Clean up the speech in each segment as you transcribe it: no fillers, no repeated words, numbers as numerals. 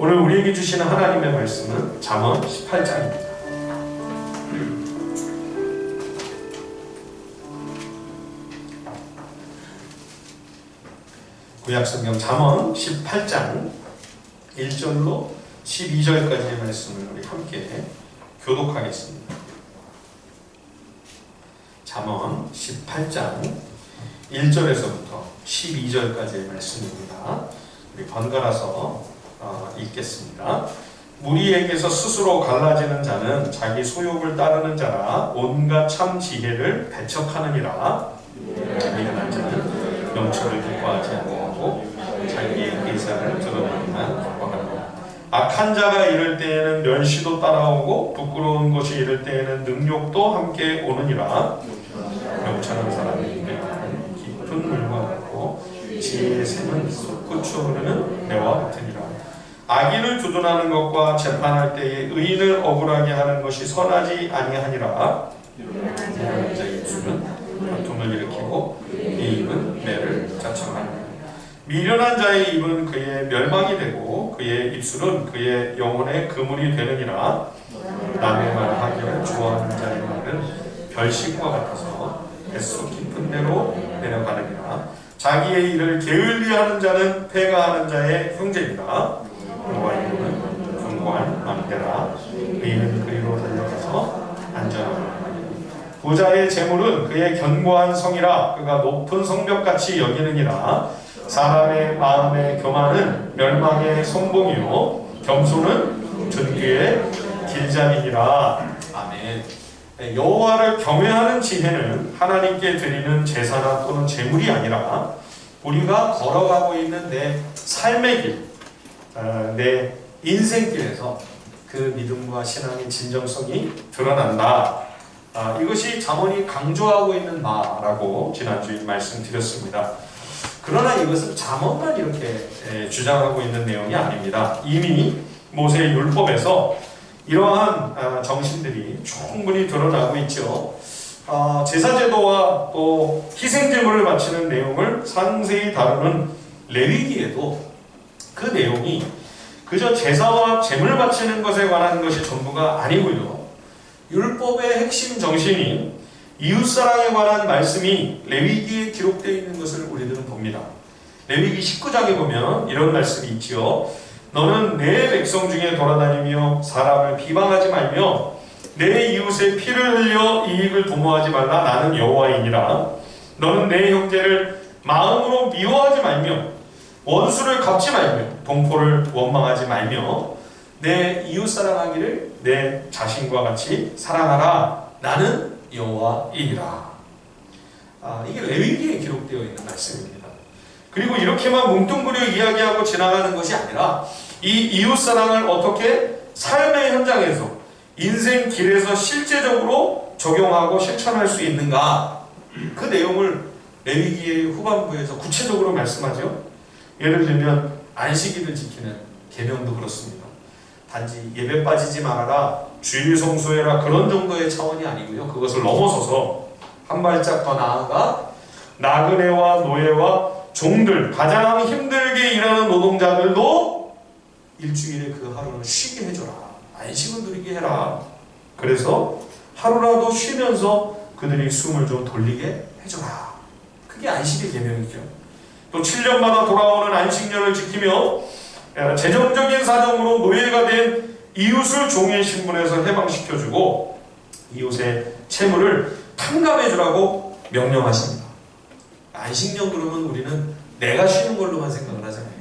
오늘 우리에게 주시는 하나님의 말씀은 잠언 18장입니다. 구약성경 잠언 18장 1절로 12절까지의 말씀을 우리 함께 교독하겠습니다. 잠언 18장 1절에서부터 12절까지의 말씀입니다. 우리 번갈아서 읽겠습니다. 무리에게서 스스로 갈라지는 자는 자기 소욕을 따르는 자라 온갖 참 지혜를 배척하느니라. 미련한 자는 명철을 기뻐하지 아니하고 자기의 의사를 드러내기만 기뻐하느니라. 악한 자가 이를 때에는 멸시도 따라오고 부끄러운 것이 이를 때에는 능욕도 함께 오느니라. 명철한 사람이 이를 때는 깊은 물과 같고 지혜의 샘은 솟구쳐 흐르는 배와 같으니라. 악인을 두둔하는 것과 재판할 때에 의인을 억울하게 하는 것이 선하지 아니하니라. 미련한 자의 입술은 다툼을 일으키고 이 입은 매를 자청하느니라. 미련한 자의 입은 그의 멸망이 되고 그의 입술은 그의 영혼의 그물이 되느니라. 남의 말하기를 좋아하는 자의 말은 별식과 같아서 뱃속 깊은 데로 내려가느니라. 자기의 일을 게을리하는 자는 패가하는 자의 형제니라. 공관이는 견고한 망대라. 의인은 그리로 달려가서 안전하니라. 부자의 재물은 그의 견고한 성이라 그가 높은 성벽같이 여기느니라. 사람의 마음의 교만은 멸망의 선봉이요 겸손은 존귀의 길잡이니라. 아멘. 여호와를 경외하는 지혜는 하나님께 드리는 제사나 또는 제물이 아니라 우리가 걸어가고 있는 내 삶의 길, 내 인생길에서 그 믿음과 신앙의 진정성이 드러난다. 이것이 잠언이 강조하고 있는 바라고 지난주에 말씀드렸습니다. 그러나 이것은 잠언만 이렇게 주장하고 있는 내용이 아닙니다. 이미 모세의 율법에서 이러한 정신들이 충분히 드러나고 있죠. 제사제도와 또 희생제물을 바치는 내용을 상세히 다루는 레위기에도 그 내용이 그저 제사와 제물 바치는 것에 관한 것이 전부가 아니고요. 율법의 핵심 정신인 이웃사랑에 관한 말씀이 레위기에 기록되어 있는 것을 우리들은 봅니다. 레위기 19장에 보면 이런 말씀이 있지요. 너는 내 백성 중에 돌아다니며 사람을 비방하지 말며 내 이웃의 피를 흘려 이익을 도모하지 말라. 나는 여호와이니라. 너는 내 형제를 마음으로 미워하지 말며 원수를 갚지 말며 동포를 원망하지 말며 내 이웃 사랑하기를 내 자신과 같이 사랑하라. 나는 여호와이니라. 이게 레위기에 기록되어 있는 말씀입니다. 그리고 이렇게만 뭉뚱그려 이야기하고 지나가는 것이 아니라 이 이웃 사랑을 어떻게 삶의 현장에서 인생 길에서 실제적으로 적용하고 실천할 수 있는가, 그 내용을 레위기의 후반부에서 구체적으로 말씀하죠. 예를 들면 안식일을 지키는 계명도 그렇습니다. 단지 예배 빠지지 말아라, 주일 성수해라, 그런 정도의 차원이 아니고요. 그것을 넘어서서 한 발짝 더 나아가 나그네와 노예와 종들, 가장 힘들게 일하는 노동자들도 일주일에 그 하루는 쉬게 해줘라. 안식을 누리게 해라. 그래서 하루라도 쉬면서 그들이 숨을 좀 돌리게 해줘라. 그게 안식의 계명이죠. 또 7년마다 돌아오는 안식년을 지키며 재정적인 사정으로 노예가 된 이웃을 종의 신분에서 해방시켜주고 이웃의 채무를 탕감해주라고 명령하십니다. 안식년 그러면 우리는 내가 쉬는 걸로만 생각을 하잖아요.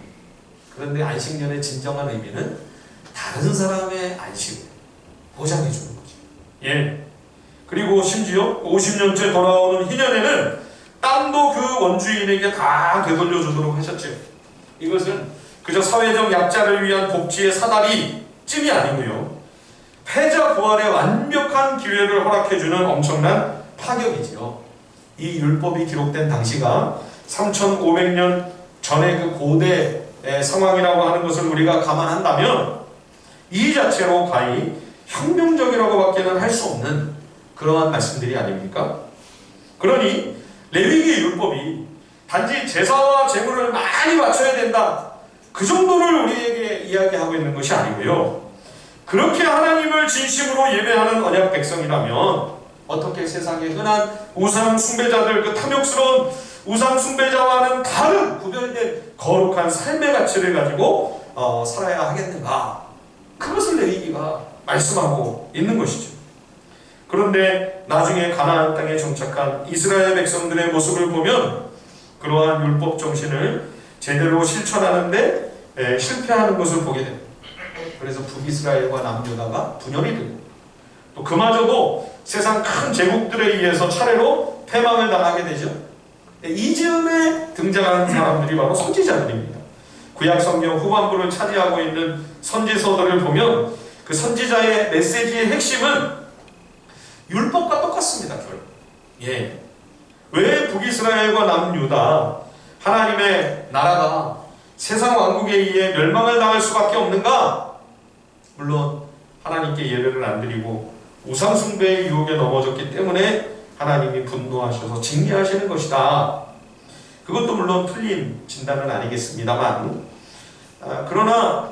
그런데 안식년의 진정한 의미는 다른 사람의 안식을 보장해주는 거죠. 예. 그리고 심지어 50년째 돌아오는 희년에는 땅도 그 원주인에게 다 되돌려주도록 하셨죠. 이것은 그저 사회적 약자를 위한 복지의 사다리 찜이 아니고요. 패자 부활의 완벽한 기회를 허락해주는 엄청난 파격이지요. 이 율법이 기록된 당시가 3500년 전의 그 고대 상황이라고 하는 것을 우리가 감안한다면 이 자체로 가히 혁명적이라고 밖에는 할 수 없는 그러한 말씀들이 아닙니까? 그러니 레위기의 율법이 단지 제사와 제물을 많이 바쳐야 된다, 그 정도를 우리에게 이야기하고 있는 것이 아니고요. 그렇게 하나님을 진심으로 예배하는 언약 백성이라면 어떻게 세상의 흔한 우상 숭배자들, 그 탐욕스러운 우상 숭배자와는 다른 구별된 거룩한 삶의 가치를 가지고 살아야 하겠는가? 그것을 레위기가 말씀하고 있는 것이죠. 그런데 나중에 가나안 땅에 정착한 이스라엘 백성들의 모습을 보면 그러한 율법 정신을 제대로 실천하는데 실패하는 것을 보게 됩니다. 그래서 북이스라엘과 남유다가 분열이 되고 또 그마저도 세상 큰 제국들에 의해서 차례로 패망을 당하게 되죠. 이즈음에 등장하는 사람들이 바로 선지자들입니다. 구약 성경 후반부를 차지하고 있는 선지서들을 보면 그 선지자의 메시지의 핵심은 율법과 똑같습니다. 결국. 예. 왜 북이스라엘과 남유다 하나님의 나라가 세상 왕국에 의해 멸망을 당할 수밖에 없는가? 물론 하나님께 예배를 안 드리고 우상 숭배의 유혹에 넘어졌기 때문에 하나님이 분노하셔서 징계하시는 것이다. 그것도 물론 틀린 진단은 아니겠습니다만, 그러나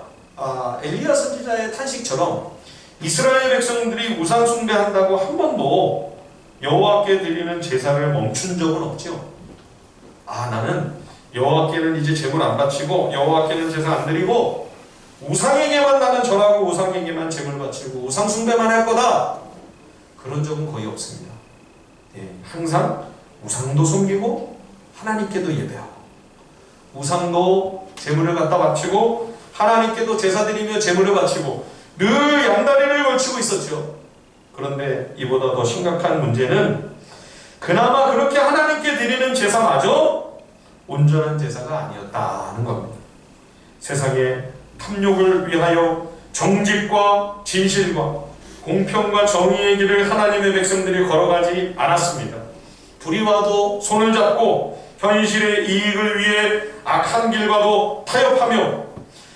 엘리야 선지자의 탄식처럼 이스라엘 백성들이 우상 숭배한다고 한 번도 여호와께 드리는 제사를 멈춘 적은 없죠. 나는 여호와께는 이제 제물 안 바치고 여호와께는 제사 안 드리고 우상에게만 나는 절하고 우상에게만 제물 바치고 우상 숭배만 할 거다. 그런 적은 거의 없습니다. 항상 우상도 섬기고 하나님께도 예배하고 우상도 제물을 갖다 바치고 하나님께도 제사 드리며 제물을 바치고 늘 양다리를 걸치고 있었죠. 그런데 이보다 더 심각한 문제는 그나마 그렇게 하나님께 드리는 제사마저 온전한 제사가 아니었다는 겁니다. 세상의 탐욕을 위하여 정직과 진실과 공평과 정의의 길을 하나님의 백성들이 걸어가지 않았습니다. 불의와도 손을 잡고 현실의 이익을 위해 악한 길과도 타협하며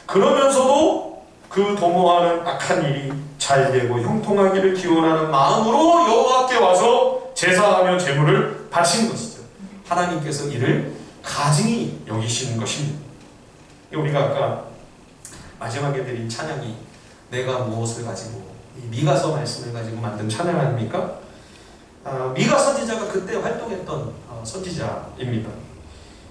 그러면서도 그 도모하는 악한 일이 잘되고 형통하기를 기원하는 마음으로 여호와께 와서 제사하며 제물을 바친 것이죠. 하나님께서 이를 가증히 여기시는 것입니다. 우리가 아까 마지막에 드린 찬양이 내가 무엇을 가지고 이 미가서 말씀을 가지고 만든 찬양 아닙니까? 미가 선지자가 그때 활동했던 선지자입니다.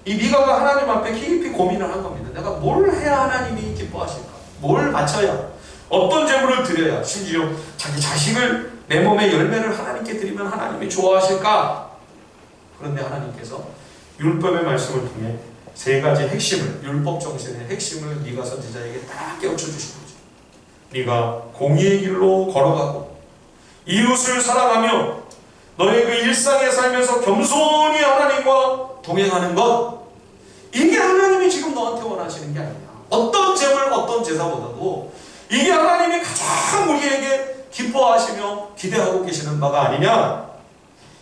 이 미가가 하나님 앞에 깊이 고민을 한 겁니다. 내가 뭘 해야 하나님이 기뻐하실까? 뭘 바쳐야? 어떤 제물을 드려야? 심지어 자기 자식을 내 몸의 열매를 하나님께 드리면 하나님이 좋아하실까? 그런데 하나님께서 율법의 말씀을 통해 세 가지 핵심을, 율법 정신의 핵심을 미가 선지자에게 다 깨우쳐 주신 거죠. 네가 공의의 길로 걸어가고 이웃을 사랑하며 너의 그 일상에 살면서 겸손히 하나님과 동행하는 것, 이게 하나님이 지금 너한테 원하시는 게 아니냐. 어떤 제물, 어떤 제사보다도 이게 하나님이 가장 우리에게 기뻐하시며 기대하고 계시는 바가 아니냐.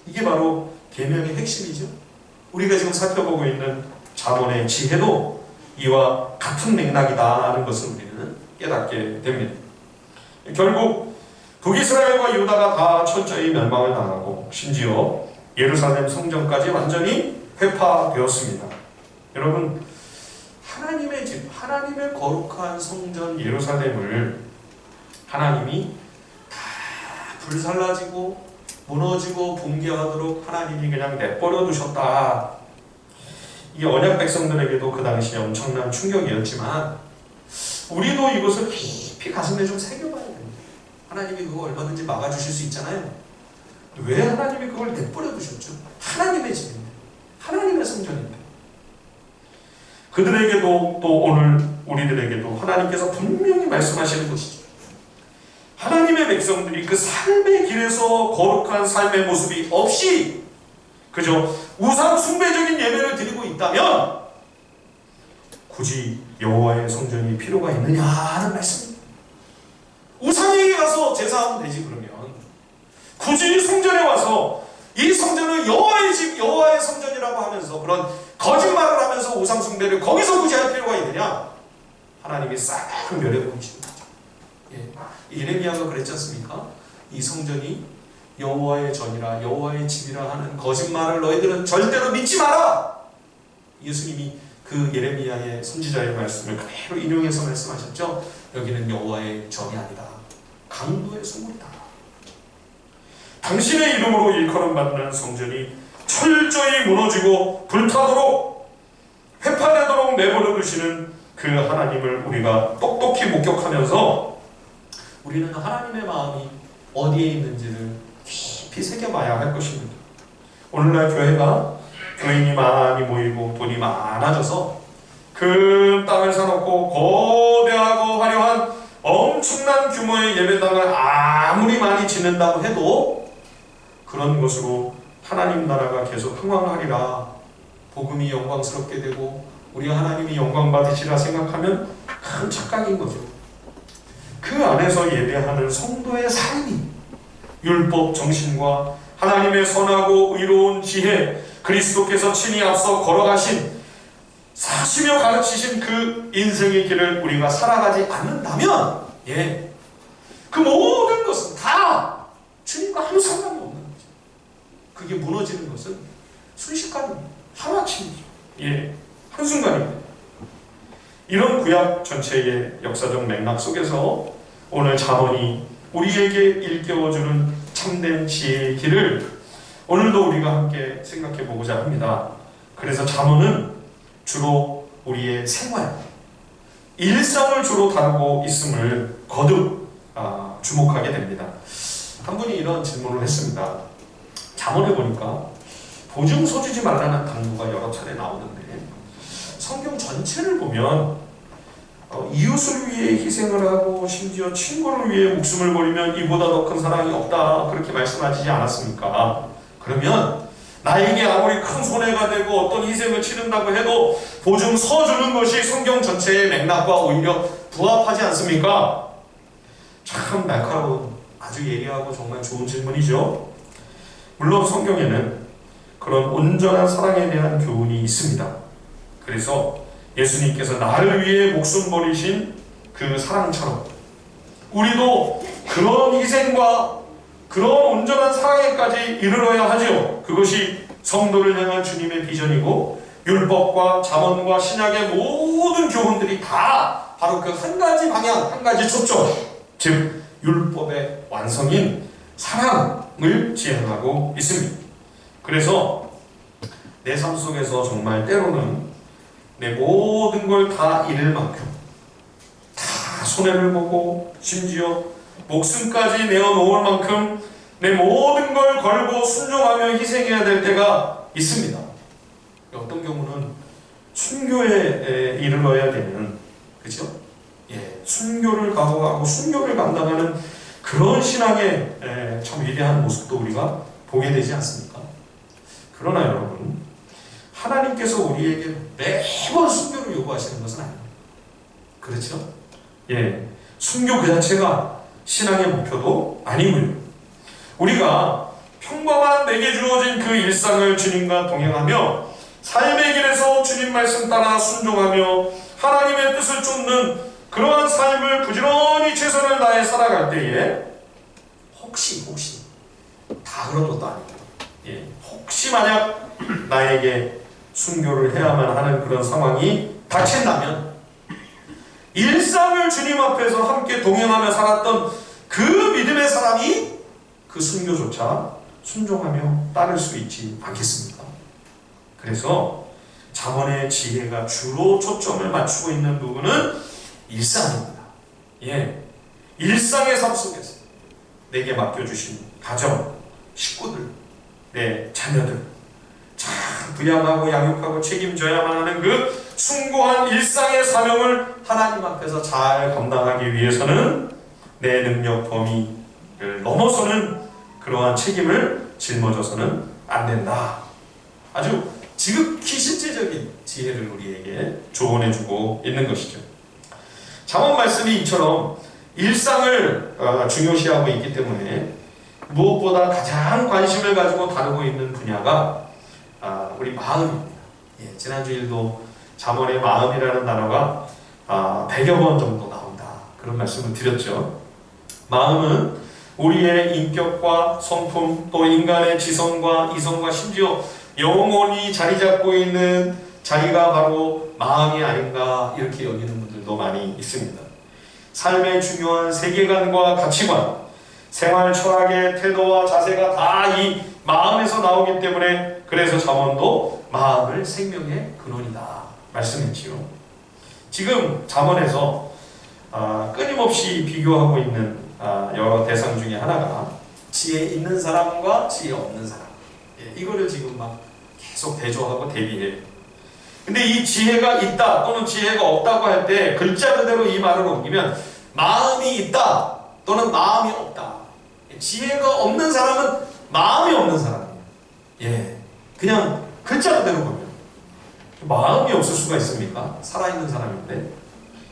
이게 바로 계명의 핵심이죠. 우리가 지금 살펴보고 있는 잠언의 지혜도 이와 같은 맥락이다 하는 것을 우리는 깨닫게 됩니다. 결국 북이스라엘과 유다가 다 철저히 멸망을 당하고 심지어 예루살렘 성전까지 완전히 회파되었습니다. 여러분, 하나님의 집, 하나님의 거룩한 성전 예루살렘을 하나님이 다 불살라지고 무너지고 붕괴하도록 하나님이 그냥 내버려 두셨다. 이게 언약 백성들에게도 그 당시에 엄청난 충격이었지만 우리도 이것을 깊이 가슴에 좀 새겨봐야 됩니다. 하나님이 그거 얼마든지 막아주실 수 있잖아요. 왜 하나님이 그걸 내버려 두셨죠? 하나님의 집인데, 하나님의 성전인데. 그들에게도 또 오늘 우리들에게도 하나님께서 분명히 말씀하시는 것이죠. 하나님의 백성들이 그 삶의 길에서 거룩한 삶의 모습이 없이 그저 우상 숭배적인 예배를 드리고 있다면 굳이 여호와의 성전이 필요가 있느냐 하는 말씀입니다. 우상에게 가서 제사하면 되지. 그러면 굳이 성전에 와서 이 성전은 여호와의 집, 여호와의 성전이라고 하면서 그런 거짓말을 하면서 우상 숭배를 거기서 굳이 할 필요가 있느냐? 하나님이 싹 멸해버리시는 거죠. 예레미야가 그랬지 않습니까? 이 성전이 여호와의 전이라 여호와의 집이라 하는 거짓말을 너희들은 절대로 믿지 마라. 예수님이 그 예레미야의 선지자의 말씀을 그대로 인용해서 말씀하셨죠. 여기는 여호와의 전이 아니다. 강도의 소굴이다. 당신의 이름으로 일컬음 받는 성전이 철저히 무너지고 불타도록 회파되도록 내버려 두시는 그 하나님을 우리가 똑똑히 목격하면서 우리는 하나님의 마음이 어디에 있는지를 깊이 새겨봐야 할 것입니다. 오늘날 교회가 교인이 많이 모이고 돈이 많아져서 큰 땅을 사놓고 거대하고 화려한 엄청난 규모의 예배당을 아무리 많이 짓는다고 해도 그런 것으로 하나님 나라가 계속 흥왕하리라, 복음이 영광스럽게 되고 우리 하나님이 영광 받으시라 생각하면 큰 착각인 거죠. 그 안에서 예배하는 성도의 삶이 율법 정신과 하나님의 선하고 의로운 지혜, 그리스도께서 친히 앞서 걸어가신 사시며 가르치신 그 인생의 길을 우리가 살아가지 않는다면 그 모든 것은 다 주님과 아무 상관이 없는 거죠. 그게 무너지는 것은 순식간입니다. 하루아침이죠. 한순간입니다. 이런 구약 전체의 역사적 맥락 속에서 오늘 잠언이 우리에게 일깨워주는 참된 지혜의 길을 오늘도 우리가 함께 생각해 보고자 합니다. 그래서 잠언은 주로 우리의 생활, 일상을 주로 다루고 있음을 거듭 주목하게 됩니다. 한 분이 이런 질문을 했습니다. 잠언에 보니까 보증 서주지 말라는 당부가 여러 차례 나오는데 성경 전체를 보면 이웃을 위해 희생을 하고 심지어 친구를 위해 목숨을 버리면 이보다 더 큰 사랑이 없다, 그렇게 말씀하시지 않았습니까? 그러면 나에게 아무리 큰 손해가 되고 어떤 희생을 치른다고 해도 보증 서주는 것이 성경 전체의 맥락과 오히려 부합하지 않습니까? 참 날카로운, 아주 예리하고 정말 좋은 질문이죠. 물론 성경에는 그런 온전한 사랑에 대한 교훈이 있습니다. 그래서 예수님께서 나를 위해 목숨 버리신 그 사랑처럼 우리도 그런 희생과 그런 온전한 사랑에까지 이르러야 하지요. 그것이 성도를 향한 주님의 비전이고 율법과 잠언과 신약의 모든 교훈들이 다 바로 그 한 가지 방향, 한 가지 초점, 즉 율법의 완성인 사랑을 지향하고 있습니다. 그래서 내 삶 속에서 정말 때로는 내 모든 걸 다 잃을 만큼 다 손해를 보고 심지어 목숨까지 내어놓을 만큼 내 모든 걸 걸고 순종하며 희생해야 될 때가 있습니다. 어떤 경우는 순교에 이르러야 되는, 그죠? 순교를 각오하고 순교를 감당하는 그런 신앙의 참 위대한 모습도 우리가 보게 되지 않습니까? 그러나 여러분, 하나님께서 우리에게 매번 순교를 요구하시는 것은 아닙니다. 그렇죠? 순교 그 자체가 신앙의 목표도 아니고요. 우리가 평범한 내게 주어진 그 일상을 주님과 동행하며 삶의 길에서 주님 말씀 따라 순종하며 하나님의 뜻을 쫓는 그러한 삶을 부지런히 최선을 다해 살아갈 때에 혹시 다 그런 것도 아닙니다. 혹시 만약 나에게 순교를 해야만 하는 그런 상황이 닥친다면 일상을 주님 앞에서 함께 동행하며 살았던 그 믿음의 사람이 그 순교조차 순종하며 따를 수 있지 않겠습니까? 그래서 잠언의 지혜가 주로 초점을 맞추고 있는 부분은 일상입니다. 일상의 삶 속에서 내게 맡겨주신 가정, 식구들, 내 자녀들 잘 부양하고 양육하고 책임져야만 하는 그 숭고한 일상의 사명을 하나님 앞에서 잘 감당하기 위해서는 내 능력 범위를 넘어서는 그러한 책임을 짊어져서는 안 된다. 아주 지극히 실제적인 지혜를 우리에게 조언해주고 있는 것이죠. 잠언 말씀이 이처럼 일상을 중요시하고 있기 때문에 무엇보다 가장 관심을 가지고 다루고 있는 분야가 우리 마음입니다. 지난주일도 잠언의 마음이라는 단어가 100여 번 정도 나온다, 그런 말씀을 드렸죠. 마음은 우리의 인격과 성품, 또 인간의 지성과 이성과 심지어 영혼이 자리 잡고 있는 자리가 바로 마음이 아닌가 이렇게 여기는 분들도 많이 있습니다. 삶의 중요한 세계관과 가치관, 생활 철학의 태도와 자세가 다 이 마음에서 나오기 때문에 그래서 잠언도 마음을 생명의 근원이다 말씀했지요. 지금 잠언에서 끊임없이 비교하고 있는 여러 대상 중에 하나가 지혜 있는 사람과 지혜 없는 사람, 이거를 지금 막 계속 대조하고 대비해요. 근데 이 지혜가 있다 또는 지혜가 없다고 할 때 글자 그대로 이 말을 옮기면 마음이 있다 또는 마음이 없다. 지혜가 없는 사람은 마음이 없는 사람이에요. 그냥 글자 그대로 보면 마음이 없을 수가 있습니까? 살아있는 사람인데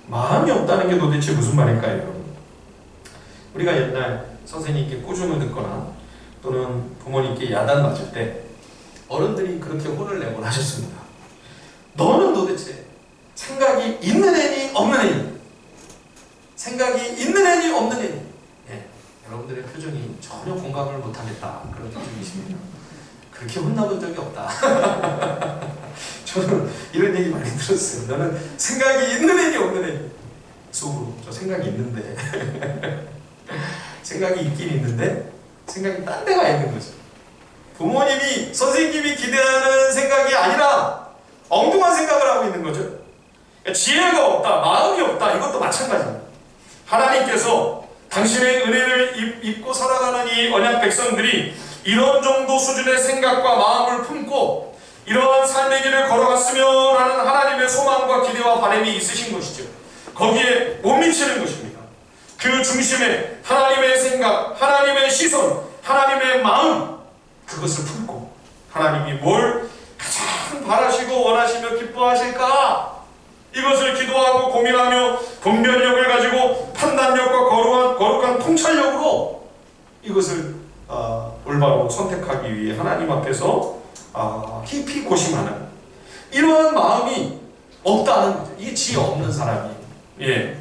마음이 없다는 게 도대체 무슨 말일까요, 여러분? 우리가 옛날 선생님께 꾸중을 듣거나 또는 부모님께 야단 맞을 때 어른들이 그렇게 혼을 내곤 하셨습니다. 너는 도대체 생각이 있는 애니 없는 애니? 생각이 있는 애니 없는 애니? 여러분들의 표정이 전혀 공감을 못하겠다 그런 표정이십니다. 그렇게 혼나본 적이 없다. 저는 이런 얘기 많이 들었어요. 너는 생각이 있는 애니 없는 애니? 속으로 저 생각이 있는데 생각이 있긴 있는데 생각이 딴 데가 있는 거죠. 부모님이 선생님이 기대하는 생각이 아니라 엉뚱한 생각을 하고 있는 거죠. 그러니까 지혜가 없다, 마음이 없다, 이것도 마찬가지입니다. 하나님께서 당신의 은혜를 입고 살아가는 이 언약 백성들이 이런 정도 수준의 생각과 마음을 품고 이러한 삶의 길을 걸어갔으면 하는 하나님의 소망과 기대와 바람이 있으신 것이죠. 거기에 못 미치는 것입니다. 그 중심에 하나님의 생각, 하나님의 시선, 하나님의 마음, 그것을 품고 하나님이 뭘 가장 바라시고 원하시며 기뻐하실까? 이것을 기도하고 고민하며 분별력을 가지고 판단력과 거룩한 통찰력으로 이것을 올바로 선택하기 위해 하나님 앞에서 깊이 고심하는 이러한 마음이 없다는 거죠. 이게 지혜 없는 사람이에요.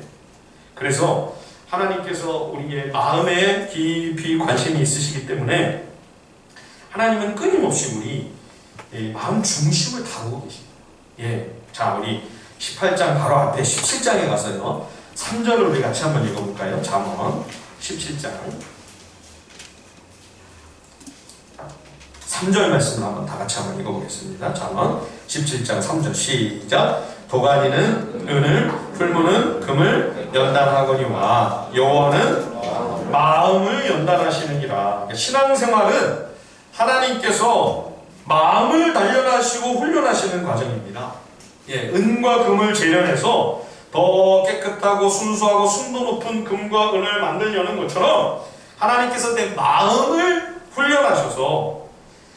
그래서 하나님께서 우리의 마음에 깊이 관심이 있으시기 때문에 하나님은 끊임없이 우리 마음 중심을 다루고 계십니다. 자, 우리 18장 바로 앞에 17장에 가서요 3절을 우리 같이 한번 읽어볼까요? 잠언 17장 3절 말씀을 한번 다 같이 한번 읽어보겠습니다. 잠언 17장 3절 시작. 도가니는 은을, 풀무는 금을 연단하거니와 여호와는 마음을 연단하시느니라. 신앙생활은 하나님께서 마음을 단련하시고 훈련하시는 과정입니다. 은과 금을 재련해서 더 깨끗하고 순수하고 순도 높은 금과 은을 만들려는 것처럼 하나님께서 내 마음을 훈련하셔서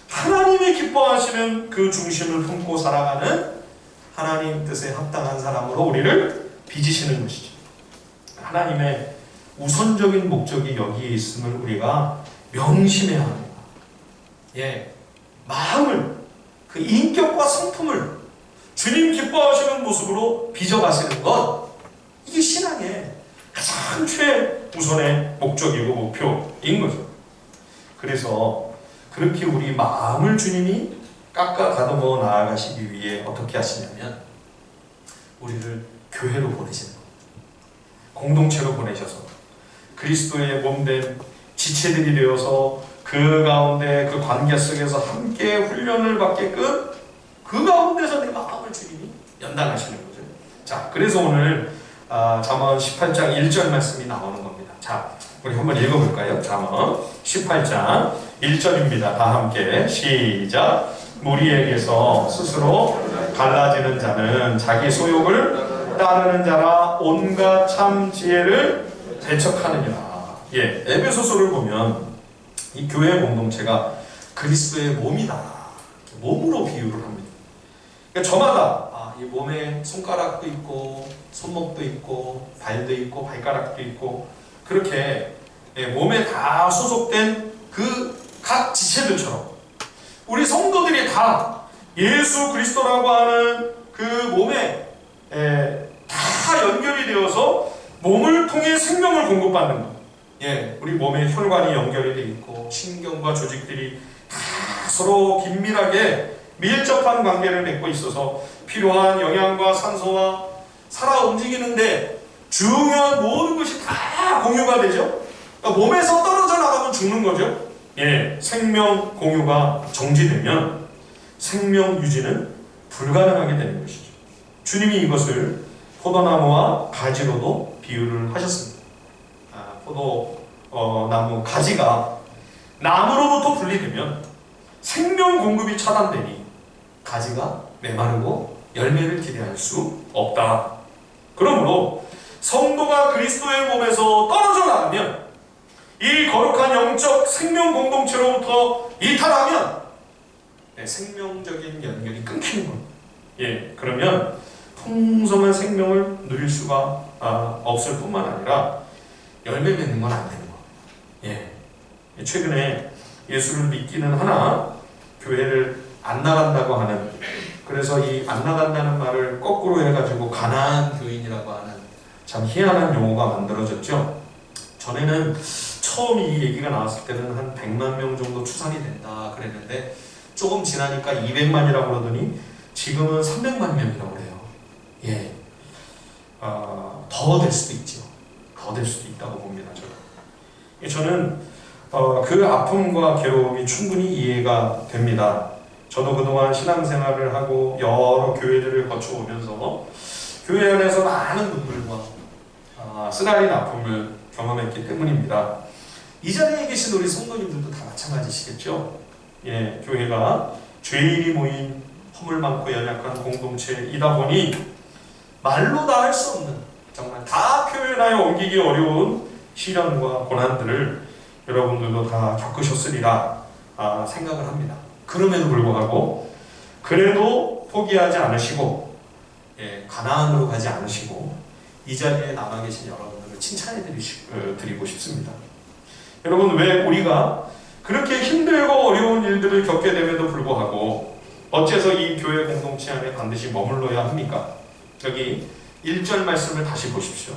하나님이 기뻐하시는 그 중심을 품고 살아가는 하나님 뜻에 합당한 사람으로 우리를 빚으시는 것이죠. 하나님의 우선적인 목적이 여기에 있음을 우리가 명심해야 합니다. 마음을, 그 인격과 성품을 주님 기뻐하시는 모습으로 빚어가시는 것, 이게 신앙의 가장 최우선의 목적이고 목표인 거죠. 그래서 그렇게 우리 마음을 주님이 깎아 다듬어 나아가시기 위해 어떻게 하시냐면 우리를 교회로 보내시는 겁니다. 공동체로 보내셔서 그리스도의 몸된 지체들이 되어서 그 가운데 그 관계 속에서 함께 훈련을 받게끔 그 가운데서 내 마음을 주님이 연단하시는 거죠. 자, 그래서 오늘 잠언 18장 1절 말씀이 나오는 겁니다. 자, 우리 한번 읽어볼까요? 잠언 18장 1절입니다. 다 함께 시작. 무리에게서 스스로 갈라지는 자는 자기 소욕을 따르는 자라 온갖 참 지혜를 배척하느니라. 에베소서를 보면 이 교회 공동체가 그리스도의 몸이다. 몸으로 비유를 합니다. 그러니까 저마다 이 몸에 손가락도 있고 손목도 있고 발도 있고 발가락도 있고 그렇게 몸에 다 소속된 그 각 지체들처럼 우리 성도들이 다 예수 그리스도라고 하는 그 몸에 다 연결이 되어서 몸을 통해 생명을 공급받는 것. 우리 몸에 혈관이 연결이 되어 있고 신경과 조직들이 다 서로 긴밀하게 밀접한 관계를 맺고 있어서 필요한 영양과 산소와 살아 움직이는데 중요한 모든 것이 다 공유가 되죠. 그러니까 몸에서 떨어져 나가면 죽는 거죠. 예, 생명 공유가 정지되면 생명 유지는 불가능하게 되는 것이죠. 주님이 이것을 포도나무와 가지로도 비유를 하셨습니다. 포도나무 가지가 나무로부터 분리되면 생명 공급이 차단되니 가지가 메마르고 열매를 기대할 수 없다. 그러므로 성도가 그리스도의 몸에서 떨어져 나가면, 이 거룩한 영적 생명 공동체로부터 이탈하면 생명적인 연결이 끊기는 겁니다. 예, 그러면 풍성한 생명을 누릴 수가 없을 뿐만 아니라 열매 맺는 건 안 되는 겁니다. 예, 최근에 예수를 믿기는 하나 교회를 안 나간다고 하는, 그래서 이 안 나간다는 말을 거꾸로 해가지고 가난한 교인이라고 하는 참 희한한 용어가 만들어졌죠. 전에는 처음 이 얘기가 나왔을 때는 한 100만 명 정도 추산이 된다 그랬는데 조금 지나니까 200만이라고 그러더니 지금은 300만 명이라고 그래요. 예, 더 될 수도 있죠. 더 될 수도 있다고 봅니다. 저는 그 아픔과 괴로움이 충분히 이해가 됩니다. 저도 그동안 신앙생활을 하고 여러 교회들을 거쳐오면서 교회 안에서 많은 눈물과 쓰라린 아픔을 경험했기 때문입니다. 이 자리에 계신 우리 성도님들도 다 마찬가지시겠죠? 예, 교회가 죄인이 모인 허물 많고 연약한 공동체이다 보니 말로 다 할 수 없는, 정말 다 표현하여 옮기기 어려운 시련과 고난들을 여러분들도 다 겪으셨으리라 생각을 합니다. 그럼에도 불구하고 그래도 포기하지 않으시고, 예, 가나안으로 가지 않으시고 이 자리에 남아 계신 여러분들을 칭찬해 드리고 싶습니다. 여러분, 왜 우리가 그렇게 힘들고 어려운 일들을 겪게 됨에도 불구하고 어째서 이 교회 공동체 안에 반드시 머물러야 합니까? 여기 1절 말씀을 다시 보십시오.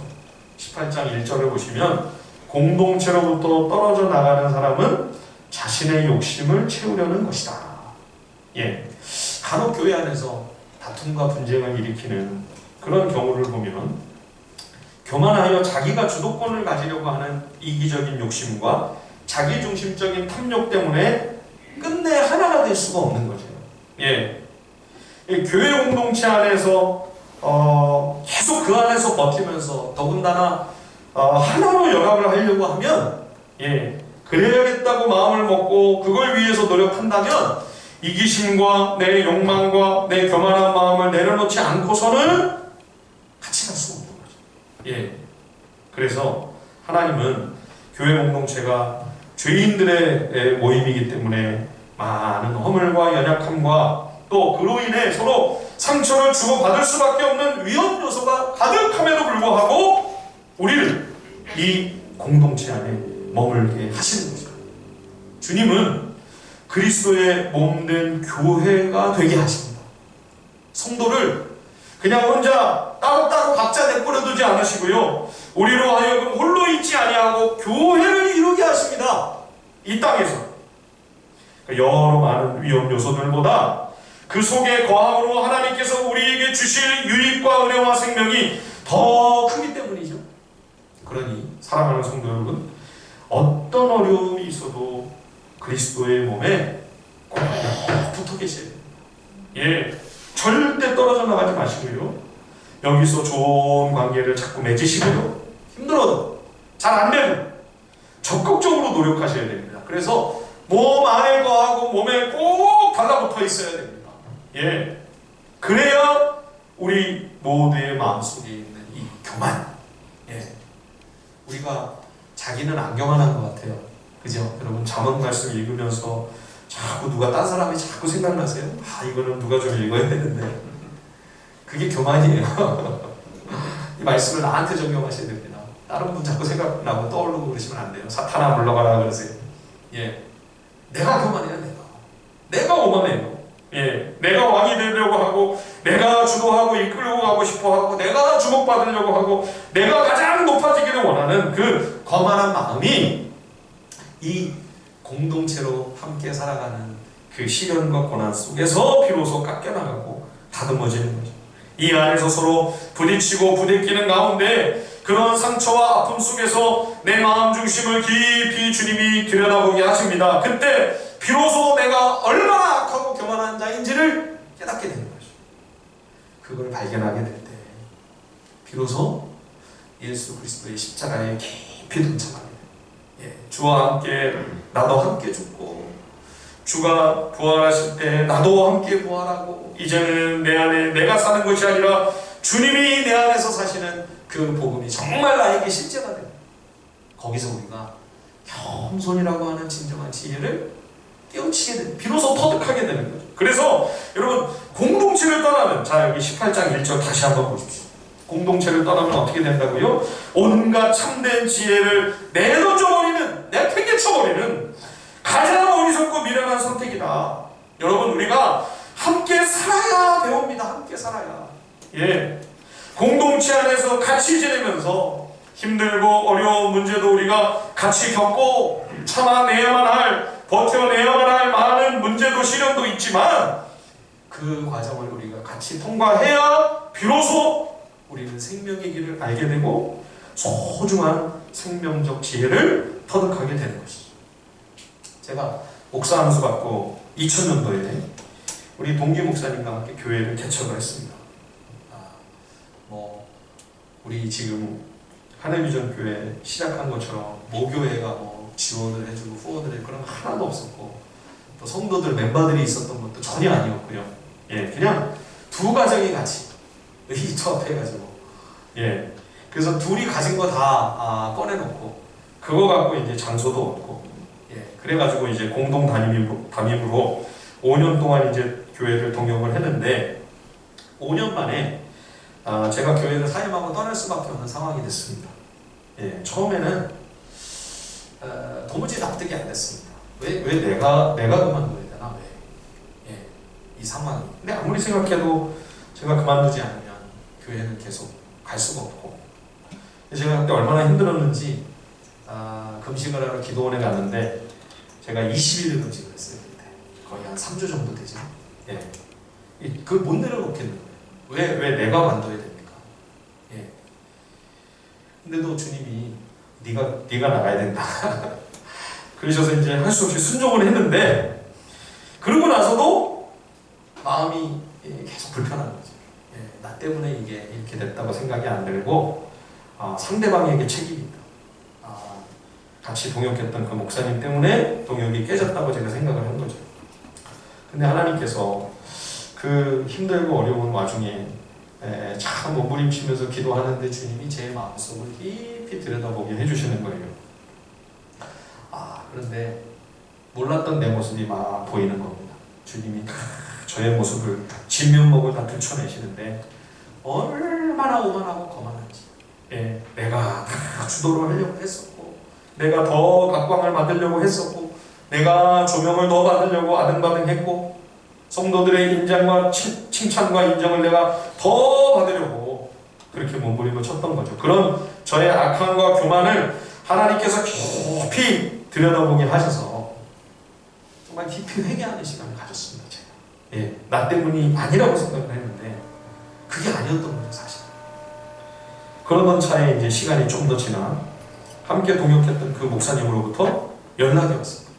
18장 1절을 보시면 공동체로부터 떨어져 나가는 사람은 자신의 욕심을 채우려는 것이다. 예, 간혹 교회 안에서 다툼과 분쟁을 일으키는 그런 경우를 보면 교만하여 자기가 주도권을 가지려고 하는 이기적인 욕심과 자기중심적인 탐욕 때문에 끝내 하나가 될 수가 없는 거죠. 예, 교회 공동체 안에서 계속 그 안에서 버티면서 더군다나 하나로 연합을 하려고 하면, 예, 그래야겠다고 마음을 먹고 그걸 위해서 노력한다면 이기심과 내 욕망과 내 교만한 마음을 내려놓지 않고서는 같이 갈 수가 없는 거죠. 예, 그래서 하나님은 교회 공동체가 죄인들의 모임이기 때문에 많은 허물과 연약함과 또 그로 인해 서로 상처를 주고받을 수밖에 없는 위험 요소가 가득함에도 불구하고 우리를 이 공동체 안에 머물게 하시는 거죠. 주님은 그리스도의 몸된 교회가 되게 하십니다. 성도를 그냥 혼자 따로따로 각자 내버려두지 않으시고요, 우리로 하여금 홀로 있지 아니하고 교회를 이루게 하십니다. 이 땅에서 여러 많은 위험 요소들보다 그 속에 거함으로 하나님께서 우리에게 주실 유익과 은혜와 생명이 더 크기 때문이죠. 그러니 사랑하는 성도 여러분, 어떤 어려움이 있어도 그리스도의 몸에 꼭 붙어 계셔야 됩니다. 예, 절대 떨어져 나가지 마시고요, 여기서 좋은 관계를 자꾸 맺으시고요, 힘들어도 잘 안 되면 적극적으로 노력하셔야 됩니다. 그래서 몸 안에 거하고 몸에 꼭 달라붙어 있어야 됩니다. 예, 그래야 우리 모두의 마음속에 있는 이 교만, 예, 우리가 자기는 안 교만한 것 같아요. 그죠? 여러분, 잠언 말씀 읽으면서 자꾸 누가 딴 사람이 자꾸 생각나세요? 이거는 누가 좀 읽어야 되는데. 그게 교만이에요. 이 말씀을 나한테 적용하셔야 됩니다. 다른 분 자꾸 생각나고 떠오르고 그러시면 안 돼요. 사탄아 물러가라 그러세요. 예, 내가 교만해야 돼요. 내가 오만해요. 예, 내가 왕이 되려고 하고, 내가 주도하고 이끌고 가고 싶어하고, 내가 주목받으려고 하고, 내가 가장 높아지기를 원하는 그 거만한 마음이 이 공동체로 함께 살아가는 그 시련과 고난 속에서 비로소 깎여나가고 다듬어지는 거죠. 이 안에서 서로 부딪히고 부대끼는 가운데 그런 상처와 아픔 속에서 내 마음 중심을 깊이 주님이 들여다보게 하십니다. 그때 비로소 내가 얼마나 악하고 교만한 자인지를 깨닫게 되는 거죠. 그걸 발견하게 될 때 비로소 예수 그리스도의 십자가에 깊이 동참합니다. 주와 함께 나도 함께 죽고 주가 부활하실 때 나도 함께 부활하고 이제는 내 안에 내가 사는 것이 아니라 주님이 내 안에서 사시는 그 복음이 정말 나에게 실제가 됩니다. 거기서 우리가 겸손이라고 하는 진정한 지혜를 깨우치게 됩니다. 비로소 터득하게 되는 거죠. 그래서 여러분 공동체를 떠나면 자 여기 18장 1절 다시 한번 보십시오. 공동체를 떠나면 어떻게 된다고요? 온갖 참된 지혜를 내던져버리는 내팽개쳐버리는 가장 어리석고 미련한 선택이다. 여러분 우리가 함께 살아야 배웁니다. 함께 살아야. 공동체 안에서 같이 지내면서 힘들고 어려운 문제도 우리가 같이 겪고 참아내야만 할 버텨내야만 할 많은 문제도 시련도 있지만 그 과정을 우리가 같이 통과해야 비로소 우리는 생명의 길을 알게 되고 소중한 생명적 지혜를 터득하게 되는 것이죠. 제가 목사 안수 받고 2000년도에 우리 동기 목사님과 함께 교회를 개척을 했습니다. 우리 지금 하늘비전 교회 시작한 것처럼 모교회가 지원을 해주고 후원을 해주고 그런 거 하나도 없었고 또 성도들 멤버들이 있었던 것도 전혀 아니었고요. 그냥 두 가정이 같이 의기투합해가지고 그래서 둘이 가진 거 다 꺼내놓고 그거 갖고 이제 장소도 얻고 그래가지고 이제 공동 담임으로 5년 동안 이제 교회를 동역을 했는데 5년 만에 제가 교회를 사임하고 떠날 수밖에 없는 상황이 됐습니다. 처음에는 도무지 납득이 안 됐습니다. 왜 내가 그만둬야 되나? 왜? 이 상황이. 근데 아무리 생각해도 제가 그만두지 않으면 교회는 계속 갈 수가 없고 제가 그때 얼마나 힘들었는지 금식을 하러 기도원에 갔는데 제가 20일 금식을 했어요. 그때 거의 한 3주 정도 되죠. 그걸 못 내려놓겠는 거예요. 왜 내가 만둬야 됩니까? 근데도 주님이 네가 나가야 된다. 그러셔서 이제 할 수 없이 순종을 했는데 그러고 나서도 마음이 계속 불편한 거죠. 나 때문에 이게 이렇게 됐다고 생각이 안 들고 상대방에게 책임이 있다. 같이 동역했던 그 목사님 때문에 동역이 깨졌다고 제가 생각을 한 거죠. 근데 하나님께서 그 힘들고 어려운 와중에 참 몸부림치면서 기도하는데 주님이 제 마음속을 깊이 들여다보게 해주시는 거예요. 그런데 몰랐던 내 모습이 막 보이는 겁니다. 주님이 저의 모습을 진면목을 다 들춰내시는데 얼마나 오만하고 거만한지 내가 다 주도를 하려고 했었고 내가 더 각광을 받으려고 했었고 내가 조명을 더 받으려고 아등바등했고 성도들의 인정과 칭찬과 인정을 내가 더 받으려고 그렇게 몸부림을 쳤던 거죠. 그런 저의 악함과 교만을 하나님께서 깊이 들여다보게 하셔서 정말 깊이 회개하는 시간을 가졌습니다. 제가. 나 때문이 아니라고 생각을 했는데 그게 아니었던 거죠, 사실. 그러던 차에 이제 시간이 좀 더 지나 함께 동역했던 그 목사님으로부터 연락이 왔습니다.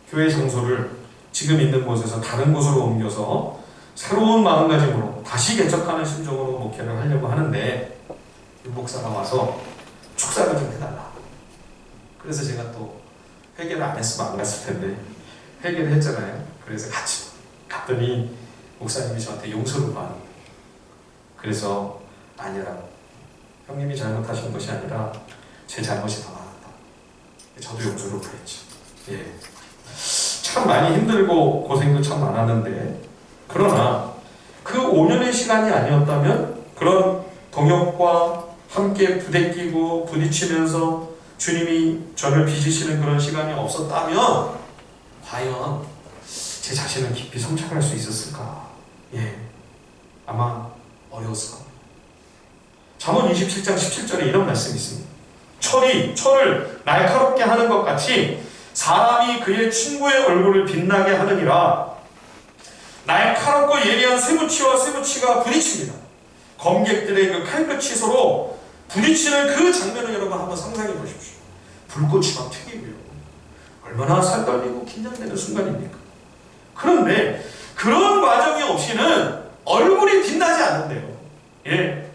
교회 장소를 지금 있는 곳에서 다른 곳으로 옮겨서 새로운 마음가짐으로 다시 개척하는 심정으로 목회를 하려고 하는데 그 목사가 와서 축사를 좀 해달라. 그래서 제가 또 회개를 안 했으면 안 갔을 텐데 회개를 했잖아요. 그래서 같이 갔더니 목사님이 저한테 용서를 구하는 거예요. 그래서 아니라고. 형님이 잘못하신 것이 아니라 제 잘못이 더 많았다. 저도 용서를 구했죠. 참 많이 힘들고 고생도 참 많았는데 그러나 그 5년의 시간이 아니었다면 그런 동역과 함께 부대끼고 부딪히면서 주님이 저를 빚으시는 그런 시간이 없었다면 과연 제 자신을 깊이 성찰할 수 있었을까? 아마 어려웠을 겁니다. 잠언 27장 17절에 이런 말씀이 있습니다. 철이 철을 날카롭게 하는 것 같이 사람이 그의 친구의 얼굴을 빛나게 하느니라. 날카롭고 예리한 쇠붙이와 쇠붙이가 부딪힙니다. 검객들의 그 칼끝이 서로 부딪히는 그 장면을 여러분 한번 상상해 보십시오. 불꽃이 막 튀기고요. 얼마나 살떨리고 긴장되는 순간입니까? 그런데 그런 과정이 없이는 얼굴이 빛나지 않는데요. 예.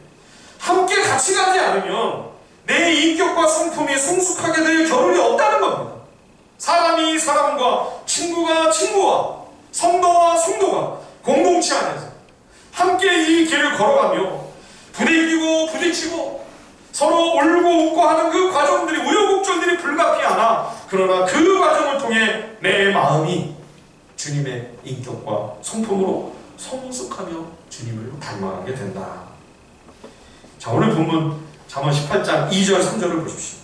함께 같이 가지 않으면 내 인격과 성품이 성숙하게 될 겨를이 없다는 겁니다. 사람이 사람과, 친구가 친구와, 성도와 성도가 공동체 안에서 함께 이 길을 걸어가며 부딪히고 부딪히고 서로 울고 웃고 하는 그 과정들이, 우여곡절들이 불가피하나, 그러나 그 과정을 통해 내 마음이 주님의 인격과 성품으로 성숙하며 주님을 닮아가게 된다. 자, 오늘 본문 잠언 18장 2절 3절을 보십시오.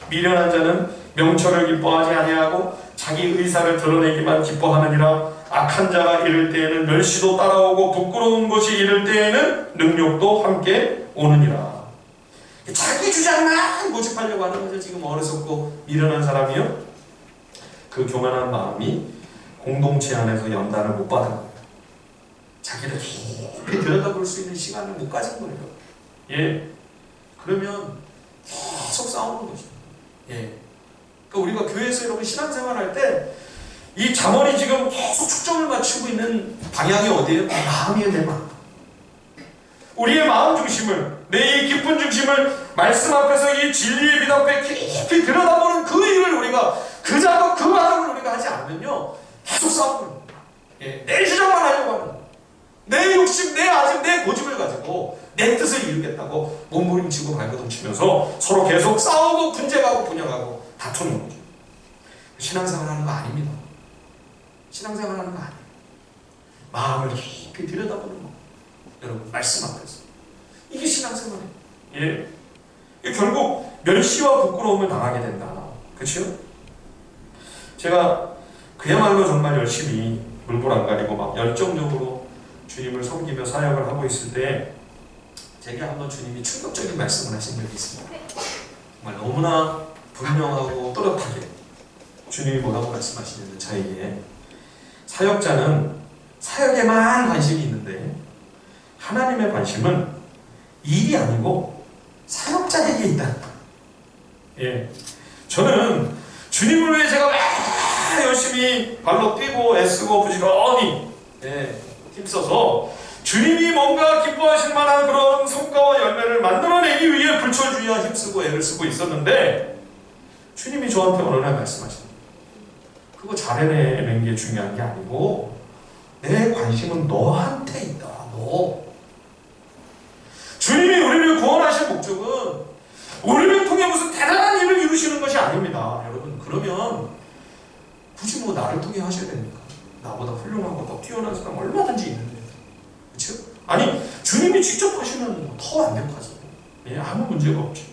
미련한 자는 명철을 기뻐하지 아니하고 자기 의사를 드러내기만 기뻐하느니라. 악한 자가 이를 때에는 멸시도 따라오고 부끄러운 것이 이를 때에는 능욕도 함께 오느니라. 자기 주장만 고집하려고 하는 거죠. 지금 어리석고 미련한 사람이요. 그 교만한 마음이 공동체 안에서 연단을 못 받은 겁니다. 자기를 깊이 들여다볼 수 있는 시간을 못 가진 거예요. 예. 그러면 계속 싸우는 거죠. 예. 그러니까 우리가 교회에서 여러분 신앙생활 할 때 이 잠언이 지금 계속 초점을 맞추고 있는 방향이 어디예요? 마음이에요, 내 마음. 우리의 마음 중심을, 내 이 깊은 중심을 말씀 앞에서 이 진리의 빛 앞에 깊이 들여다보는 그 일을 우리가, 그 작업, 그 과정을 우리가 하지 않으면요, 계속 싸우는 겁니다. 예. 내 주장만 하려고 하는 거예요. 내 욕심, 내 아집, 내 고집을 가지고 내 뜻을 이루겠다고 몸부림치고 발버둥 치면서 서로 계속 싸우고 분쟁하고 분열하고 다투는 거죠. 신앙생활 하는 거 아닙니다. 신앙생활 하는 거 아니에요. 마음을 깊이 들여다보는 거. 여러분, 말씀 앞에서. 이게 신앙생활이에요. 예. 이게 결국 멸시와 부끄러움을 당하게 된다. 그렇죠? 제가 그야말로 정말 열심히 물불 안 가리고 막 열정적으로 주님을 섬기며 사역을 하고 있을 때 제게 한번 주님이 충격적인 말씀을 하신 적이 있습니다. 정말 너무나 분명하고 또렷하게 주님이 뭐라고 말씀하시냐면, 저에게 사역자는 사역에만 관심이 있는데 하나님의 관심은 일이 아니고 사역자에게 있다. 예. 저는 주님을 위해 제가 막 열심히 발로 뛰고 애쓰고 부지런히 힘써서 주님이 뭔가 기뻐하실 만한 그런 성과와 열매를 만들어내기 위해 불철주야 힘쓰고 애를 쓰고 있었는데, 주님이 저한테 어느 날 말씀하시는 거예요. 그거 잘해내는 게 중요한 게 아니고 내 관심은 너한테 있다. 너. 주님이 우리를 구원하신 목적은 우리를 통해 무슨 대단한 일을 이루시는 것이 아닙니다. 여러분, 그러면 굳이 뭐 나를 통해 하셔야 됩니까? 나보다 훌륭하고 더 뛰어난 사람 얼마든지 있는데. 그렇죠? 아니, 주님이 직접 하시면 더 완벽하죠. 예, 아무 문제가 없죠.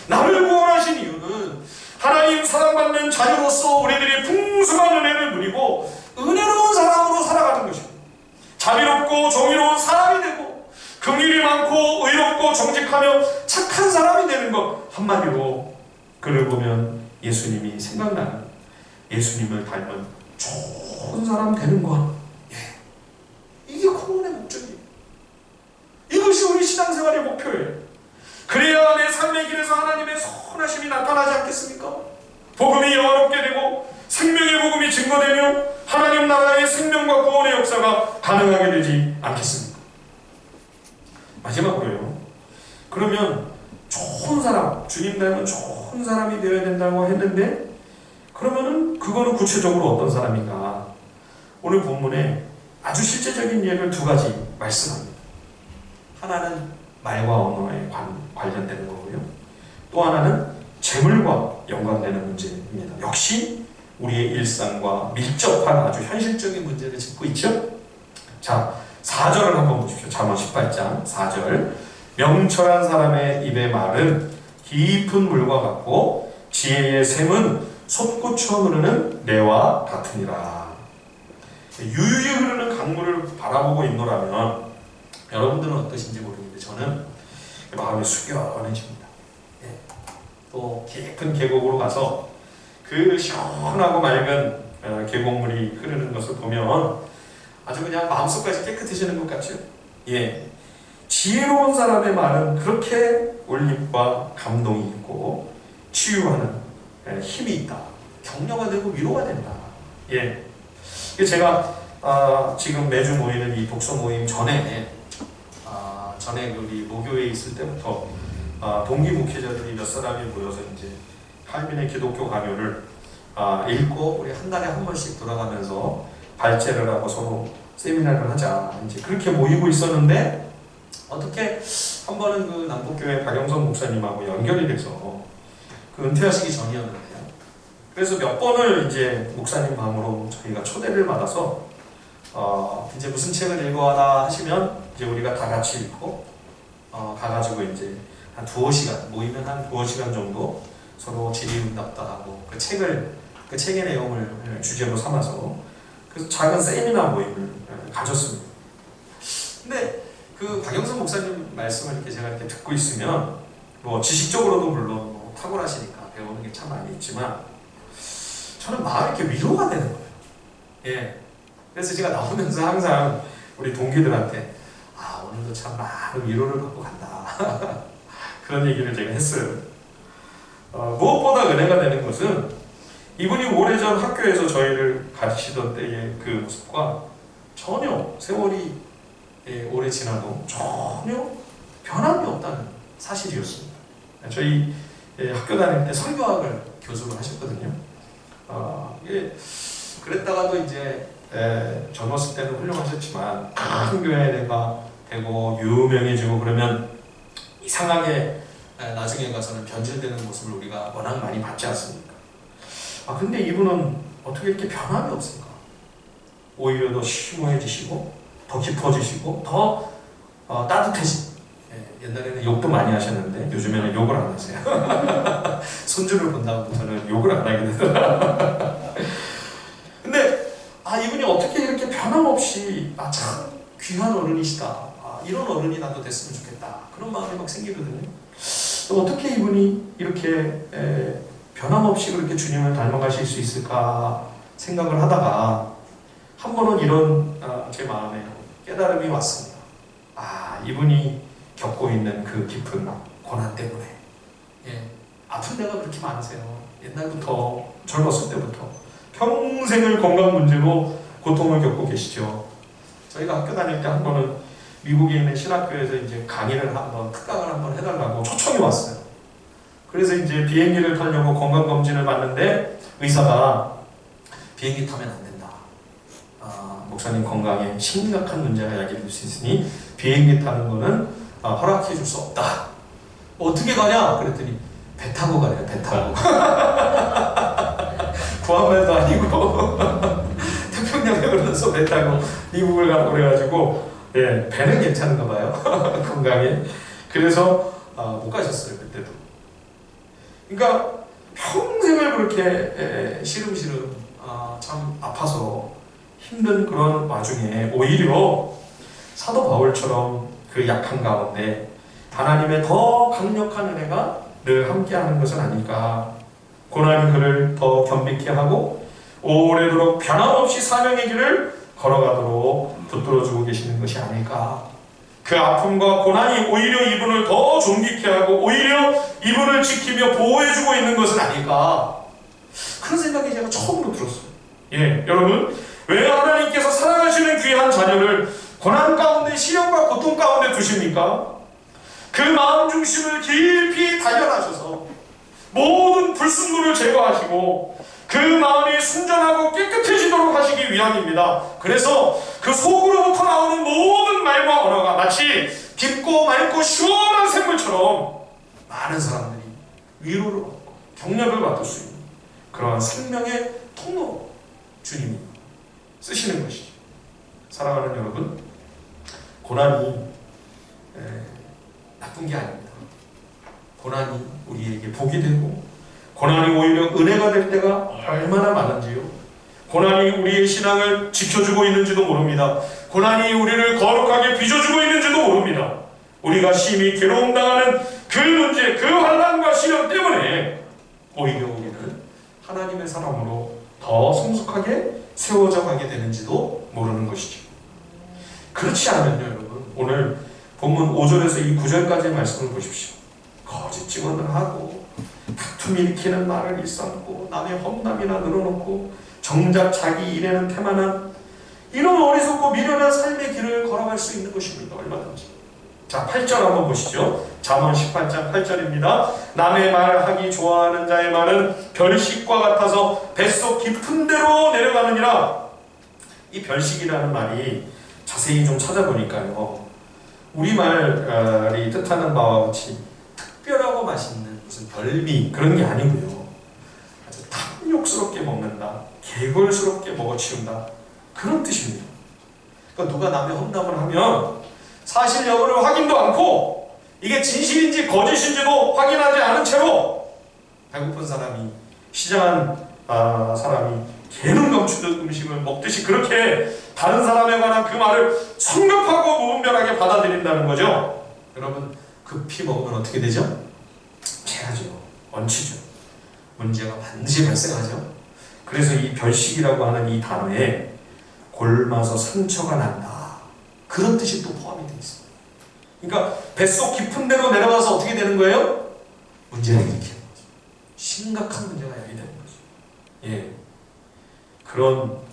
나를 구원하신 이유는 하나님 사랑받는 자녀로서 우리들이 풍성한 은혜를 누리고 은혜로운 사람으로 살아가는 것입니다. 자비롭고 정의로운 사람이 되고 긍휼이 많고 의롭고 정직하며 착한 사람이 되는 것. 한마디로 그를 보면 예수님이 생각나는, 예수님을 닮은 좋은 사람 되는 것. 예. 이게 구원의 목적이에요. 이것이 우리 신앙생활의 목표예요. 그래야 내 삶의 길에서 하나님의 선하심이 나타나지 않겠습니까? 복음이 영화롭게 되고 생명의 복음이 증거되며 하나님 나라의 생명과 구원의 역사가 가능하게 되지 않겠습니까? 마지막으로요. 그러면 좋은 사람, 주님 닮은 좋은 사람이 되어야 된다고 했는데, 그러면은 그거는 구체적으로 어떤 사람인가? 오늘 본문에 아주 실제적인 예를 두 가지 말씀합니다. 하나는 말과 언어에 관련되는 거고요. 또 하나는 재물과 연관되는 문제입니다. 역시 우리의 일상과 밀접한 아주 현실적인 문제를 짚고 있죠. 자, 4절을 한번 보십시오. 잠언 18장 4절. 명철한 사람의 입의 말은 깊은 물과 같고 지혜의 샘은 솟구쳐 흐르는 내와 같으니라. 유유히 흐르는 강물을 바라보고 있노라면 여러분들은 어떠신지 모르겠는데 저는 마음이 숙연해집니다. 또 깊은 계곡으로 가서 그 시원하고 맑은 계곡물이 흐르는 것을 보면 아주 그냥 마음속까지 깨끗해지는 것 같죠? 예. 지혜로운 사람의 말은 그렇게 울림과 감동이 있고 치유하는 힘이 있다. 격려가 되고 위로가 된다. 예. 제가 지금 매주 모이는 이 독서 모임 전에 우리 모교에 있을 때부터 동기 목회자들이 몇 사람이 모여서 이제 할민의 기독교 강요를 읽고 우리 한 달에 한 번씩 돌아가면서 발제를 하고 서로 세미나를 하자 이제 그렇게 모이고 있었는데 어떻게 한 번은 그 남북교회 박영선 목사님하고 연결이 돼서 그 은퇴하시기 전이었는데요. 그래서 몇 번을 이제 목사님 방으로 저희가 초대를 받아서 이제 무슨 책을 읽어라 하시면 이제 우리가 다 같이 읽고 가가지고 이제 한 2~5시간 모이면 한 2~5시간 정도 서로 질의응답도 하고 그 책의 내용을 주제로 삼아서 그래서 작은 세미나 모임을 가졌습니다. 근데 그 박영선 목사님 말씀을 이렇게 듣고 있으면 뭐 지식적으로도 물론 뭐 탁월하시니까 배우는 게 참 많이 있지만 저는 마음이 이렇게 위로가 되는 거예요. 예. 그래서 제가 나오면서 항상 우리 동기들한테 오늘도 참 많은 위로를 받고 간다. 그런 얘기를 제가 했어요. 무엇보다 은혜가 되는 것은 이분이 오래전 학교에서 저희를 가르치던 때의 그 모습과 전혀 세월이 오래 지나도 전혀 변함이 없다는 사실이었습니다. 저희 학교 다닐 때 설교학을 교수로 하셨거든요. 그랬다가도 이제 젊었을 때는 훌륭하셨지만 큰 교회가 되고 유명해지고 그러면 이상하게 나중에 가서는 변질되는 모습을 우리가 워낙 많이 봤지 않습니까? 근데 이분은 어떻게 이렇게 변함이 없을까? 오히려 더 심오해지시고 더 깊어지시고 더 따뜻해지고 옛날에는 욕도 많이 하셨는데 요즘에는 욕을 안 하세요. 손주를 본 다음부터는 욕을 안 하게 되더라. 근데 이분이 어떻게 이렇게 변함없이 참 귀한 어른이시다. 이런 어른이 나도 됐으면 좋겠다. 그런 마음이 막 생기거든요. 또 어떻게 이분이 이렇게 변함없이 그렇게 주님을 닮아가실 수 있을까 생각을 하다가 한 번은 이런 제 마음에 깨달음이 왔습니다. 이분이 겪고 있는 그 깊은 고난 때문에 아픈 데가 그렇게 많으세요. 옛날부터 젊었을 때부터 평생을 건강 문제로 고통을 겪고 계시죠. 저희가 학교 다닐 때 한 번은 미국에 있는 신학교에서 이제 강의를 특강을 한번 해달라고 초청이 왔어요. 그래서 이제 비행기를 타려고 건강검진을 받는데 의사가 비행기 타면 안 된다. 목사님 건강에 심각한 문제가 야기될 수 있으니 비행기 타는 거는 허락해 줄 수 없다. 어떻게 가냐? 그랬더니 배 타고 가래요. 배 타고. 구한말도 아니고 태평양에 걸어서 배 타고 미국을 가고 그래가지고 배는 괜찮은가 봐요. 건강에. 그래서 못 가셨어요. 그때도. 그러니까 평생을 그렇게 시름시름 참 아파서 힘든 그런 와중에 오히려 사도 바울처럼 그 약한 가운데 하나님의 더 강력한 은혜가 늘 함께하는 것은 아닐까. 고난이 그를 더 겸비케 하고 오래도록 변함없이 사명의 길을 걸어가도록 붙들어주고 계시는 것이 아닐까. 그 아픔과 고난이 오히려 이분을 더 존귀케 하고 오히려 이분을 지키며 보호해주고 있는 것은 아닐까. 그런 생각이 제가 처음으로 들었어요. 여러분, 왜 하나님께서 사랑하시는 귀한 자녀를 고난 가운데 시련과 고통 가운데 두십니까? 그 마음 중심을 깊이 단련하셔서 모든 불순물을 제거하시고 그 마음이 순전하고 깨끗해지도록 하시기 위함입니다. 그래서 그 속으로부터 나오는 모든 말과 언어가 마치 깊고 맑고 시원한 샘물처럼 많은 사람들이 위로를 받고 격려를 받을 수 있는 그러한 생명의 통로 주님이 쓰시는 것이죠. 사랑하는 여러분, 고난이 나쁜 게 아닙니다. 고난이 우리에게 복이 되고 고난이 오히려 은혜가 될 때가 얼마나 많은지요. 고난이 우리의 신앙을 지켜주고 있는지도 모릅니다. 고난이 우리를 거룩하게 빚어주고 있는지도 모릅니다. 우리가 심히 괴로움당하는 그 문제, 그 환난과 시련 때문에 오히려 우리는 하나님의 사람으로 더 성숙하게 세워져 가게 되는지도 모르는 것이죠. 그렇지 않으면요, 여러분, 오늘 본문 5절에서 이 9절까지의 말씀을 보십시오. 거짓 증언을 하고 다툼 일으키는 말을 일삼고 남의 험담이나 늘어놓고 정작 자기 일에는 태만한 이런 어리석고 미련한 삶의 길을 걸어갈 수 있는 것입니다. 얼마든지. 자, 8절 한번 보시죠. 잠언 18장 8절입니다. 남의 말하기 좋아하는 자의 말은 별식과 같아서 뱃속 깊은 데로 내려가느니라. 이 별식이라는 말이 자세히 좀 찾아보니까요, 우리말이 뜻하는 바와 같이 특별하고 맛있는 무슨 별미 그런 게 아니고요, 아주 탐욕스럽게 먹는다, 개걸스럽게 먹어치운다, 그런 뜻입니다. 그러니까 누가 남의 험담을 하면 사실 여부를 확인도 않고 이게 진실인지 거짓인지도 확인하지 않은 채로 배고픈 사람이, 시장한 사람이 개는 감추듯 음식을 먹듯이 그렇게 다른 사람에 관한 그 말을 성급하고 무분별하게 받아들인다는 거죠. 여러분, 급히 먹으면 어떻게 되죠? 체하죠. 얹히죠. 문제가 반드시 발생하죠. 그래서 이 별식이라고 하는 이 단어에 골마서 상처가 난다, 그런 뜻이 또 포함이 되어 있습니다. 그러니까 뱃속 깊은 데로 내려가서 어떻게 되는 거예요? 문제를 일으키는 거죠. 심각한 문제가 야기되는 거죠. 예, 그런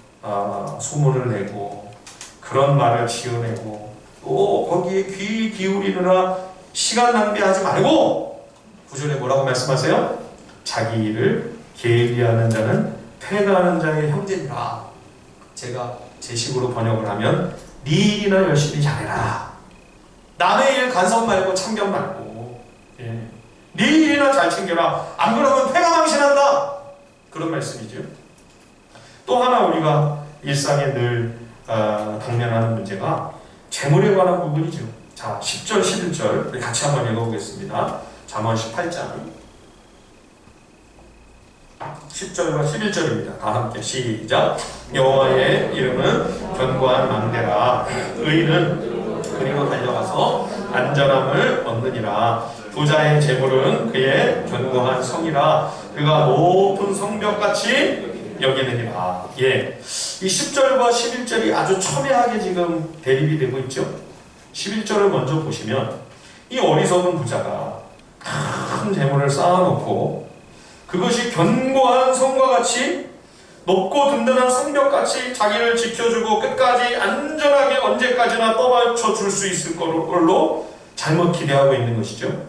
소문을 내고 그런 말을 지어내고 또 거기에 귀 기울이느라 시간 낭비하지 말고 9절에 뭐라고 말씀하세요? 자기 일을 게을리하는 자는 패가하는 자의 형제니라. 제가 제 식으로 번역을 하면 네 일이나 열심히 잘해라. 남의 일 간섭 말고 참견 말고, 예, 네 일이나 잘 챙겨라. 안 그러면 패가 망신한다, 그런 말씀이죠. 또 하나 우리가 일상에 늘 당면하는 문제가 재물에 관한 부분이죠. 자, 10절 11절 우리 같이 한번 읽어보겠습니다. 잠언 18장 10절과 11절입니다. 다 함께 시작. 여호와의 이름은 견고한 망대라. 의인은 그리로 달려가서 안전함을 얻느니라. 부자의 재물은 그의 견고한 성이라. 그가 높은 성벽같이 여기느니라. 예, 이 10절과 11절이 아주 첨예하게 지금 대립이 되고 있죠. 11절을 먼저 보시면 이 어리석은 부자가 큰 재물을 쌓아놓고 그것이 견고한 성과 같이 높고 든든한 성벽같이 자기를 지켜주고 끝까지 안전하게 언제까지나 떠받쳐 줄 수 있을 걸로 잘못 기대하고 있는 것이죠.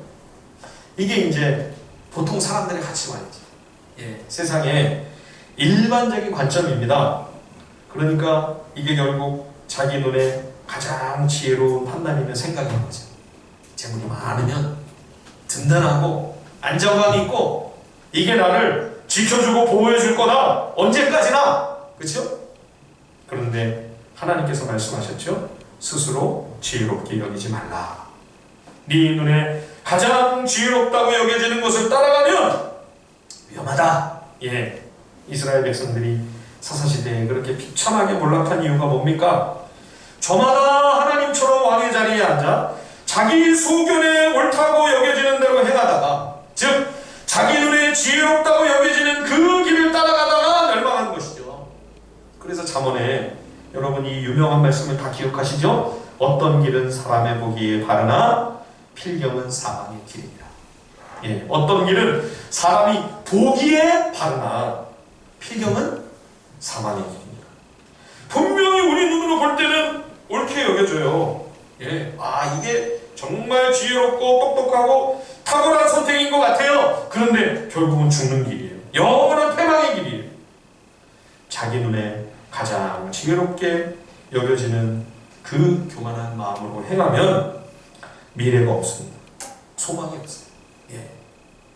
이게 이제 보통 사람들의 가치관이죠. 예, 세상의 일반적인 관점입니다. 그러니까 이게 결국 자기 눈에 가장 지혜로운 판단이면 생각인 거죠. 재물이 많으면 든든하고 안정감 있고 이게 나를 지켜주고 보호해 줄 거다, 언제까지나. 그렇죠? 그런데 하나님께서 말씀하셨죠. 스스로 지혜롭게 여기지 말라. 네 눈에 가장 지혜롭다고 여겨지는 것을 따라가면 위험하다. 예, 이스라엘 백성들이 사사시대에 그렇게 비참하게 몰락한 이유가 뭡니까? 저마다 하나님처럼 왕의 자리에 앉아 자기 소견에 옳다고 여겨지는 대로 행하다가, 즉 자기 눈에 지혜롭다고 여겨지는 그 길을 따라가다가 멸망하는 것이죠. 그래서 잠언에 여러분 이 유명한 말씀을 다 기억하시죠? 어떤 길은 사람의 보기에 바르나 필경은 사망의 길이니라. 예, 어떤 길은 사람이 보기에 바르나 필경은 사망의 길이니라. 분명히 우리 눈으로 볼 때는 옳게 여겨져요. 예, 이게 정말 지혜롭고 똑똑하고 탁월한 선택인 것 같아요. 그런데 결국은 죽는 길이에요. 영원한 패망의 길이에요. 자기 눈에 가장 지혜롭게 여겨지는 그 교만한 마음으로 행하면 미래가 없습니다. 소망이 없어요. 예.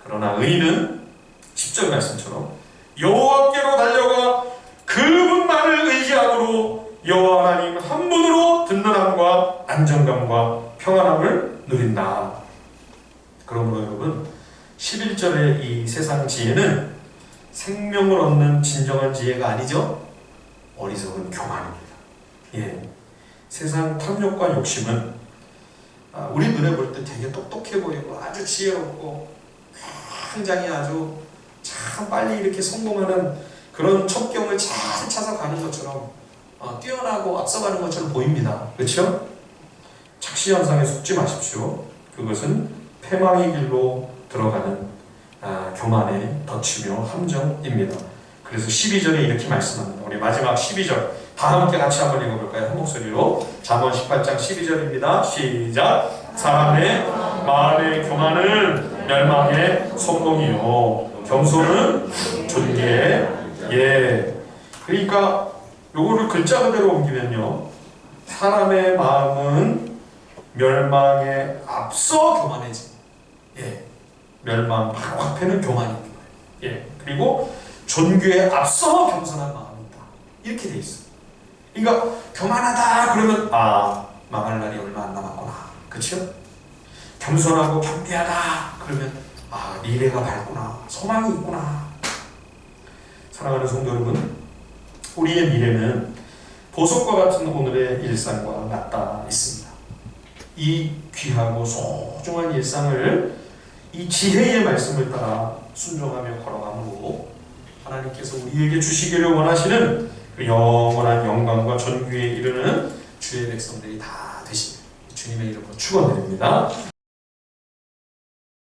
그러나 의인은 10절 말씀처럼 여호와께로 달려가 그분만을 의지함으로 여호와 하나님 한 분으로 든든함과 안정감과 평안함을 누린다. 그러므로 여러분 11절의 이 세상 지혜는 생명을 얻는 진정한 지혜가 아니죠. 어리석은 교만입니다. 예, 세상 탐욕과 욕심은 우리 눈에 볼 때 되게 똑똑해 보이고 아주 지혜롭고 굉장히 아주 참 빨리 이렇게 성공하는 그런 첩경을 잘 찾아 가는 것처럼 뛰어나고 앞서가는 것처럼 보입니다. 그렇죠? 착시 현상에 속지 마십시오. 그것은 패망의 길로 들어가는 교만의 덫이며 함정입니다. 그래서 12절에 이렇게 말씀합니다. 우리 마지막 12절 다 함께 같이 한번 읽어볼까요? 한 목소리로. 잠언 18장 12절입니다. 시작. 사람의 마음의 교만은 멸망의 성공이요 겸손은 존귀의 예. 그러니까 요거를 글자 그대로 옮기면요, 사람의 마음은 멸망에 앞서 교만해지. 예. 멸망 바로 앞에는 교만입니다. 예. 그리고 존귀에 앞서 겸손한 마음이다. 이렇게 돼 있어요. 그러니까 교만하다 그러면 망할 날이 얼마 안 남았구나. 그렇죠? 겸손하고 경배하다 그러면 미래가 밝구나. 소망이 있구나. 사랑하는 성도 여러분, 우리의 미래는 보석과 같은 오늘의 일상과 맞닿아 있습니다. 이 귀하고 소중한 일상을 이 지혜의 말씀을 따라 순종하며 걸어감으로 하나님께서 우리에게 주시기를 원하시는 그 영원한 영광과 존귀에 이르는 주의 백성들이 다 되시길 주님의 이름으로 축원드립니다.